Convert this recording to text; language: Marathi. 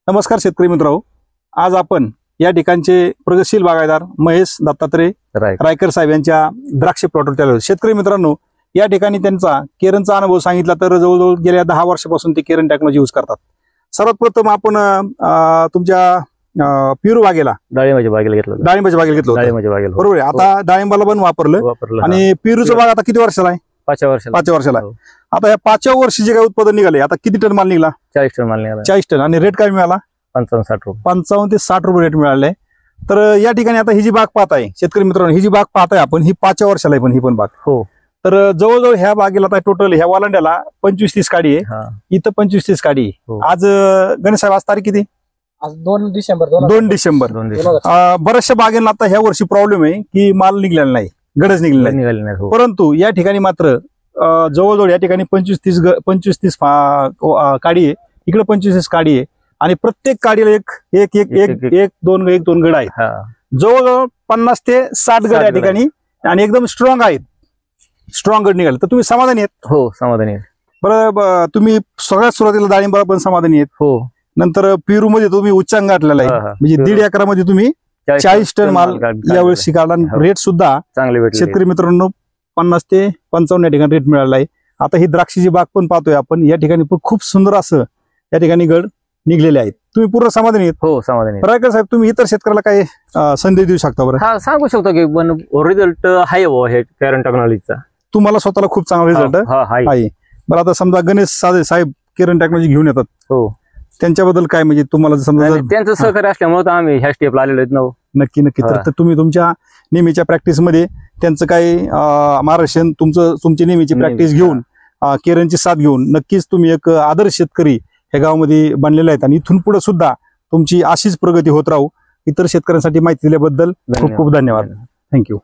नमस्कार शेतकरी मित्रांनो, आज आपण या ठिकाणचे प्रगतशील बागायतदार महेश दत्तात्रय रायकर साहेब यांच्या द्राक्ष प्लॉटवर आलो. शेतकरी मित्रांनो, या ठिकाणी त्यांचा केरनचा अनुभव सांगितला तर जवळजवळ गेल्या 10 वर्षापासून ते केरन टेक्नॉलॉजी यूज करतात. सर्वात प्रथम आपण तुमच्या पिरू बागेला डाळिंबाच्या बागेला घेतलं बरोबर आहे. आता डाळिंबाला पण वापरलं आणि पिरूचा बाग आता किती वर्षाला आहे? 5 वर्षाला. आता या 5व्या वर्षी जे काही उत्पादन निघाले, आता किती टन माल निघाला? 40 टन माल निघाला. 40 टन. आणि रेट काय मिळाला? 55-60 रुपये. 55 ते 60 रुपये रेट मिळाले. तर या ठिकाणी आता ही जी बाग पाहत आहे शेतकरी मित्रांनो, ही जी बाग पाहत आहे आपण, ही 5व्या वर्षाला आहे पण ही पण बाग. हो. तर जवळजवळ ह्या बागेला आता टोटल ह्या वालांड्याला 25-30 काडी आहे, इथं 25-30 काडी आहे. आज गणेश साहेब, आज तारीख किती? आज 2 डिसेंबर. 2 डिसेंबर. बऱ्याचशा बागेला आता ह्या वर्षी प्रॉब्लेम आहे की माल निघलेला नाही, गडच निघलेला नाही. परंतु या ठिकाणी मात्र जवळजवळ या ठिकाणी 25-30 काडी आहे, इकडे 25-30 काडी आहे आणि प्रत्येक काडीला एक दोन गड आहेत. जवळजवळ 50 ते 60 गड या ठिकाणी आणि एकदम स्ट्रॉंग आहेत. स्ट्रॉंग गड निघाले. तर तुम्ही समाधानी आहेत? हो, समाधानी आहे. बरं, तुम्ही सगळ्यात सुरुवातीला डाळिंबाला पण समाधानी आहेत? हो. नंतर पेरू मध्ये तुम्ही उच्चांक गाठलेला आहे, म्हणजे 1.5 एकरामध्ये तुम्ही 40 टन माल यावेळेस काढला. रेट सुद्धा चांगले भेटले. शेतकरी मित्रांनो, 50 ते 55 या ठिकाणी रेट मिळाला आहे. आता ही द्राक्षीची बाग पण पाहतोय आपण, या ठिकाणी खूप सुंदर असं या ठिकाणी गड निघलेले आहेत. तुम्ही पूर्ण समाधानी आहेत? हो, समाधानी. रायकर साहेब, तुम्ही इतर शेतकऱ्याला काय संदेश देऊ शकता बरं? हा, सांगू शकतो की रिझल्ट आहे हे केरन टेक्नॉलॉजीचा. तुम्हाला स्वतःला खूप चांगला रिझल्ट आहे. बरं, आता समजा गणेश साहेब केरन टेक्नॉलॉजी घेऊन येतात, हो, त्यांच्याबद्दल काय, म्हणजे तुम्हाला समजा त्यांचं सहकार्य असल्यामुळे आम्ही ह्या स्टेपला आलेलो आहेत. नक्की. तर तुम्ही तुमच्या नेहमीच्या प्रॅक्टिसमध्ये त्यांचं काही मार्गदर्शन, तुमची नेहमीची प्रॅक्टिस घेऊन, केरनची साथ घेऊन नक्कीच तुम्ही एक आदर्श शेतकरी ह्या गावामध्ये बनलेले आहेत आणि इथून पुढे सुद्धा तुमची अशीच प्रगती होत राहू. इतर शेतकऱ्यांसाठी माहिती दिल्याबद्दल खूप खूप धन्यवाद. थँक्यू.